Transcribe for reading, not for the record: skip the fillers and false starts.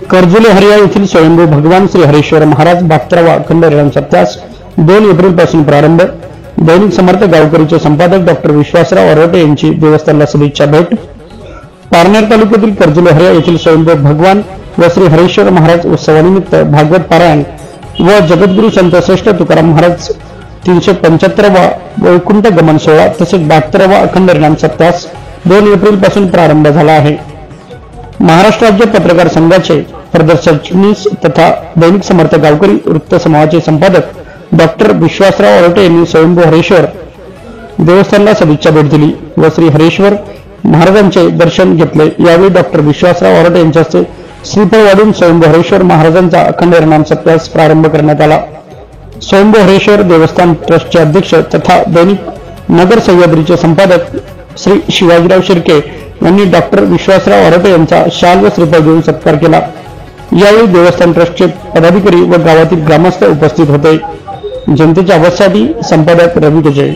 कर्जुले हरिया येथील स्वयंभू भगवान श्री हरेश्वर महाराज 72वा अखंड हरिनाम सप्तास 2 एप्रिल पासून प्रारंभ। दैनिक समर्थ गावकरीचे संपादक डॉक्टर विश्वासराव अरोटे यांची देवस्थानला शुभेच्छा भेट। पारनेर तालुक्यातील कर्जुले हरिया येथील स्वयंभू भगवान व श्री हरेश्वर महाराज उत्सवानिमित्त भागवत पारायण व जगद्गुरु संत श्रेष्ठ तुकाराम महाराज 375वा वैकुंठ गमन सोहळा तसेच 72वा अखंड हरिनाम सप्तास 2 एप्रिल पासून प्रारंभ झाला आहे। महाराष्ट्र राज्य पत्रकार संघाचे सरचिटणीस तथा दैनिक समर्थ गावकरी वृत्त समूहाचे संपादक डॉक्टर विश्वासराव अरोटे यांनी स्वयंभू हरेश्वर देवस्थानला शुभेच्छा भेट दिली व श्री हरेश्वर महाराजांचे दर्शन घेतले। यावेळी डॉक्टर विश्वासराव अरोटे यांच्या हस्ते श्रीफळ वाढून स्वयंभू हरेश्वर महाराजांचा अखंड हरिनाम सप्तास प्रारंभ करण्यात आला। स्वयंभू हरेश्वर देवस्थान ट्रस्टचे अध्यक्ष तथा दैनिक नगर सह्याद्रीचे संपादक श्री शिवाजीराव शिर्के यांनी डॉक्टर विश्वासराव अरोटे यांचा शाल व श्रीफळ देऊन सत्कार केला। यावेळी देवस्थान ट्रस्टचे पदाधिकारी व गावातील ग्रामस्थ उपस्थित होते। जनतेच्या आवाजासाठी संपादक रवी गजय।